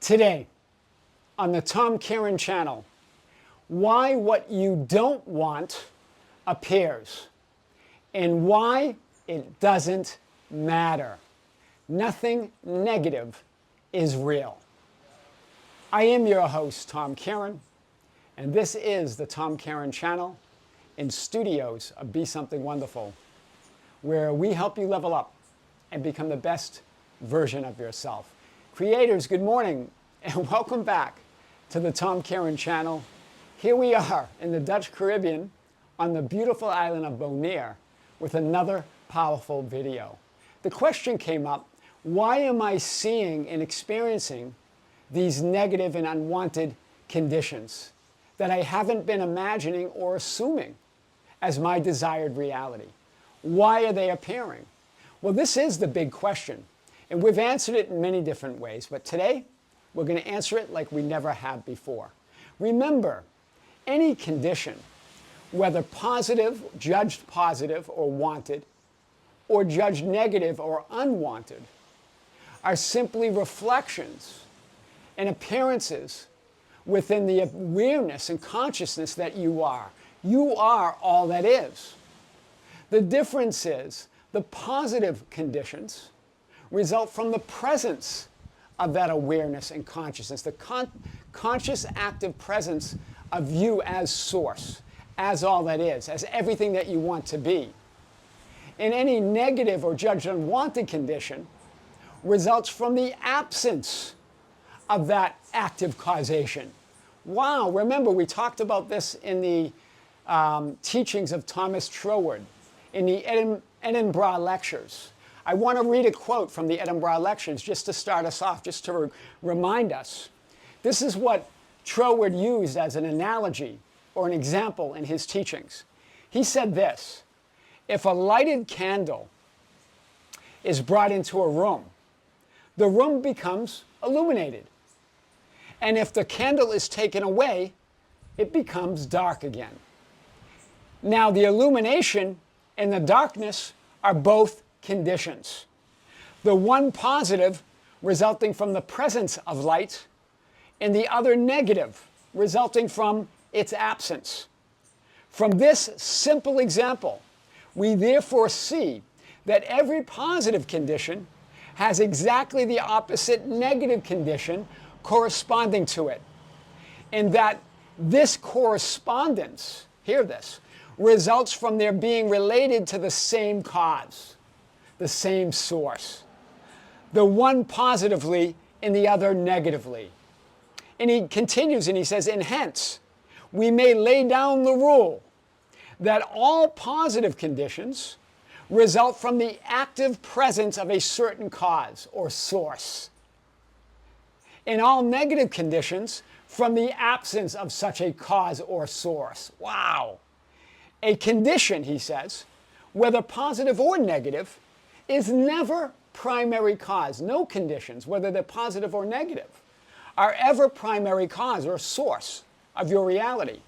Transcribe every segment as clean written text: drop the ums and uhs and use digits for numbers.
Today, on the Kearin channel, why what you don't want appears and why it doesn't matter. Nothing negative is real. I am your host, Kearin, and this is the Kearin channel in studios of Be Something Wonderful, where we help you level up and become the best version of yourself. Creators, good morning and welcome back to the Kearin channel. Here we are in the Dutch Caribbean on the beautiful island of Bonaire with another powerful video. The question came up, why am I seeing and experiencing these negative and unwanted conditions that I haven't been imagining or assuming as my desired reality? Why are they appearing? Well, this is the big question, and we've answered it in many different ways, but today we're going to answer it like we never have before. Remember, any condition, whether positive, judged positive or wanted, or judged negative or unwanted, are simply reflections and appearances within the awareness and consciousness that you are. You are all that is. The difference is the positive conditions result from the presence of that awareness and consciousness, the conscious active presence of you as source, as all that is, as everything that you want to be. And any negative or judged unwanted condition results from the absence of that active causation. Wow, remember we talked about this in the teachings of Thomas Troward in the Edinburgh Lectures. I want to read a quote from the Edinburgh Lectures just to start us off, just to remind us. This is what Troward used as an analogy or an example in his teachings. He said this: if a lighted candle is brought into a room, the room becomes illuminated. And if the candle is taken away, it becomes dark again. Now, the illumination and the darkness are both conditions. The one positive resulting from the presence of light, and the other negative resulting from its absence. From this simple example, we therefore see that every positive condition has exactly the opposite negative condition corresponding to it, and that this correspondence, hear this, results from their being related to the same cause, the same source, the one positively and the other negatively. And he continues and he says, and hence we may lay down the rule that all positive conditions result from the active presence of a certain cause or source, and all negative conditions from the absence of such a cause or source. Wow! A condition, he says, whether positive or negative, is never primary cause. No conditions, whether they're positive or negative, are ever primary cause or source of your reality.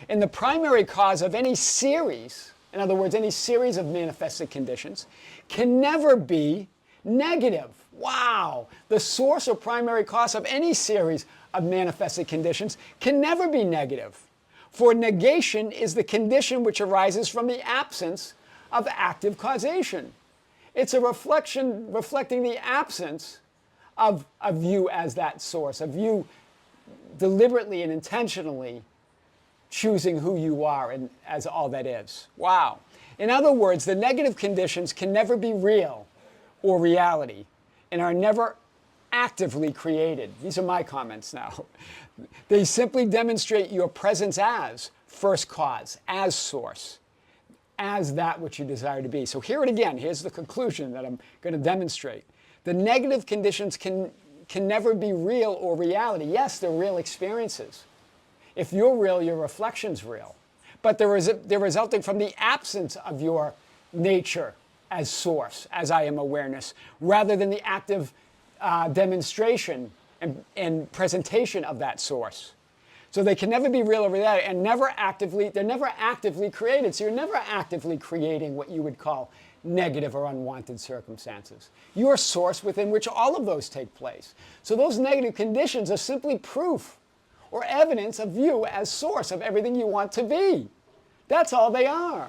And the primary cause of any series, in other words, any series of manifested conditions, can never be negative. Wow! The source or primary cause of any series of manifested conditions can never be negative. For negation is the condition which arises from the absence of active causation. It's a reflection reflecting the absence of you as that source, of you deliberately and intentionally choosing who you are and as all that is. Wow. In other words, the negative conditions can never be real or reality and are never actively created. These are my comments now. They simply demonstrate your presence as first cause, as source, as that which you desire to be. So hear it again. Here's the conclusion that I'm going to demonstrate. The negative conditions can never be real or reality. Yes, they're real experiences. If you're real, your reflection's real. But they're resulting from the absence of your nature as source, as I am awareness, rather than the active demonstration and presentation of that source. So they can never be real or reality, and they're never actively created. So you're never actively creating what you would call negative or unwanted circumstances. You're a source within which all of those take place. So those negative conditions are simply proof or evidence of you as source of everything you want to be. That's all they are.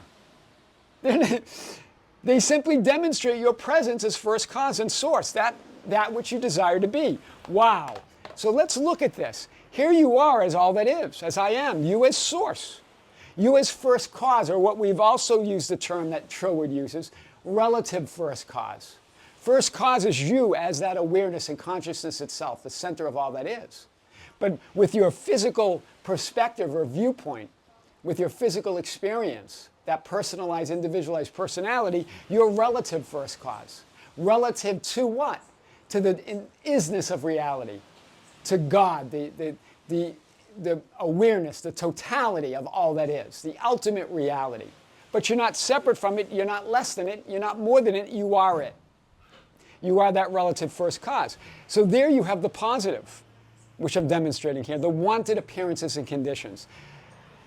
They simply demonstrate your presence as first cause and source, that which you desire to be. Wow. So let's look at this. Here you are as all that is, as I am, you as source. You as first cause, or what we've also used the term that Troward uses, relative first cause. First cause is you as that awareness and consciousness itself, the center of all that is. But with your physical perspective or viewpoint, with your physical experience, that personalized, individualized personality, you're relative first cause. Relative to what? To the isness of reality, to God, the awareness, the totality of all that is, the ultimate reality. But you're not separate from it, you're not less than it, you're not more than it, you are it. You are that relative first cause. So there you have the positive, which I'm demonstrating here, the wanted appearances and conditions,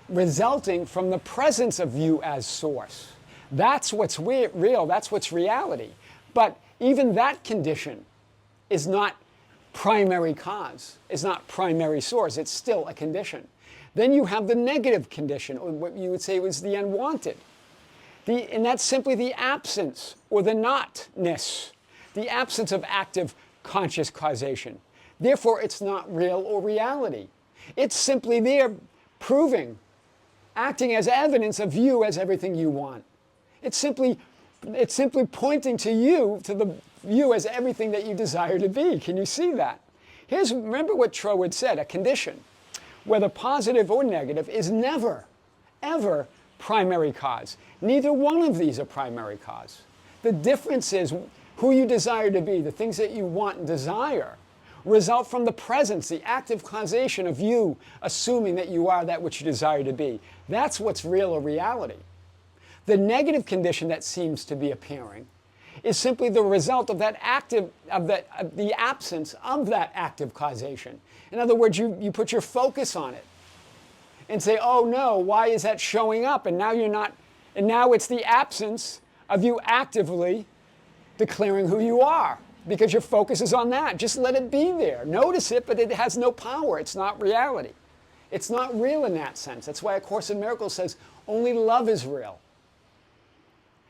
resulting from the presence of you as source. That's what's real, that's what's reality. But even that condition is not primary cause, is not primary source, it's still a condition. Then you have the negative condition, or what you would say was the unwanted. And that's simply the absence, or the notness, the absence of active conscious causation. Therefore, it's not real or reality. It's simply there proving, acting as evidence of you as everything you want. It's simply pointing to you, you as everything that you desire to be. Can you see that? Remember what Troward said, a condition, whether positive or negative, is never, ever primary cause. Neither one of these are primary cause. The difference is who you desire to be, the things that you want and desire, result from the presence, the active causation of you assuming that you are that which you desire to be. That's what's real or reality. The negative condition that seems to be appearing is simply the result of that the absence of that active causation. In other words, you put your focus on it and say, oh no, why is that showing up? And now it's the absence of you actively declaring who you are, because your focus is on that. Just let it be there. Notice it, but it has no power. It's not reality. It's not real in that sense. That's why A Course in Miracles says only love is real.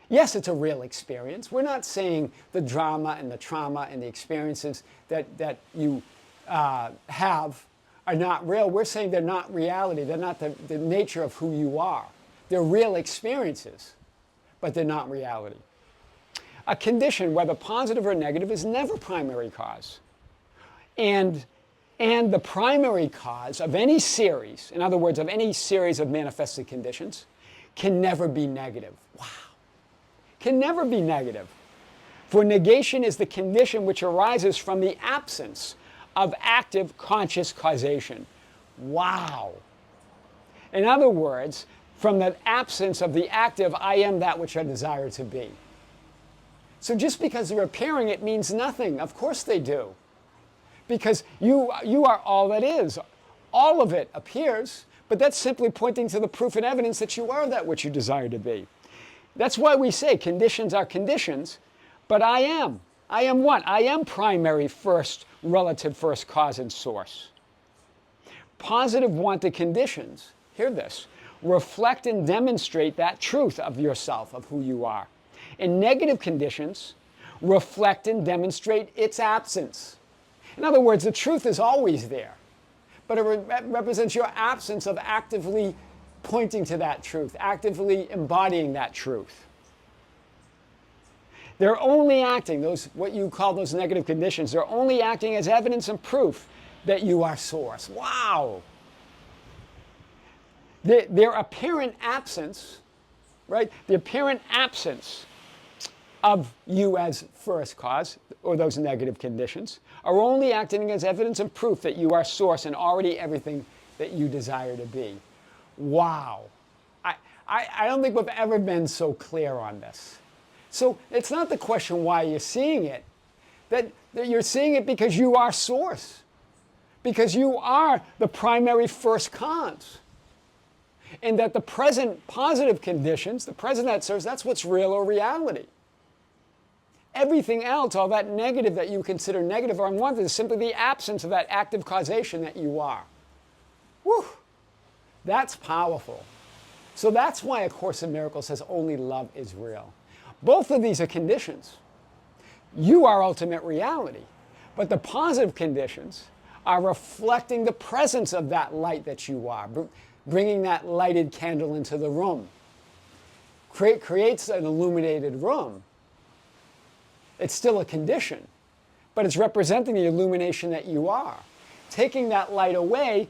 Yes, it's a real experience. We're not saying the drama and the trauma and the experiences that you have are not real. We're saying they're not reality. They're not the nature of who you are. They're real experiences, but they're not reality. A condition, whether positive or negative, is never primary cause. And the primary cause of any series, in other words, of any series of manifested conditions, can never be negative. Wow. Can never be negative. For negation is the condition which arises from the absence of active conscious causation. Wow. In other words, from the absence of the active I am that which I desire to be. So just because they're appearing, it means nothing. Of course they do. Because you are all that is. All of it appears, but that's simply pointing to the proof and evidence that you are that which you desire to be. That's why we say conditions are conditions, but I am. I am what? I am primary first, relative first cause and source. Positive wanted conditions, hear this, reflect and demonstrate that truth of yourself, of who you are. And negative conditions reflect and demonstrate its absence. In other words, the truth is always there, but it represents your absence of actively pointing to that truth, actively embodying that truth. They're only acting, what you call those negative conditions, they're only acting as evidence and proof that you are source. Wow! Their apparent absence, right? The apparent absence of you as first cause, or those negative conditions, are only acting as evidence and proof that you are source and already everything that you desire to be. Wow. I don't think we've ever been so clear on this. So it's not the question why you're seeing it, that you're seeing it because you are source, because you are the primary first cause. And that the present positive conditions, the present that serves, that's what's real or reality. Everything else, all that negative that you consider negative or unwanted, is simply the absence of that active causation that you are. Whew! That's powerful. So that's why A Course in Miracles says only love is real. Both of these are conditions. You are ultimate reality. But the positive conditions are reflecting the presence of that light that you are, bringing that lighted candle into the room. Creates an illuminated room. It's still a condition, but it's representing the illumination that you are. Taking that light away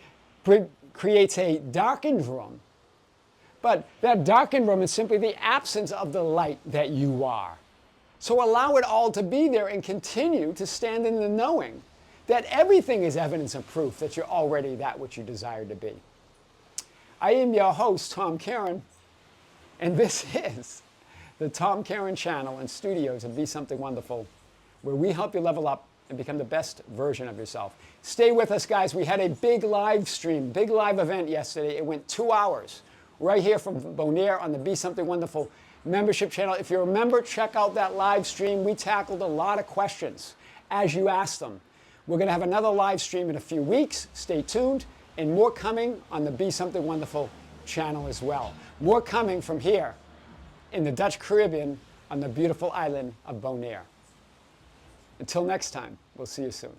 creates a darkened room. But that darkened room is simply the absence of the light that you are. So allow it all to be there and continue to stand in the knowing that everything is evidence and proof that you're already that which you desire to be. I am your host, Tom Kearin, and this is the Tom Kearin channel and studios of Be Something Wonderful, where we help you level up and become the best version of yourself. Stay with us, guys. We had a big live stream, big live event yesterday. It went 2 hours right here from Bonaire on the Be Something Wonderful membership channel. If you're a member, check out that live stream. We tackled a lot of questions as you asked them. We're going to have another live stream in a few weeks. Stay tuned. And more coming on the Be Something Wonderful channel as well. More coming from here in the Dutch Caribbean on the beautiful island of Bonaire. Until next time, we'll see you soon.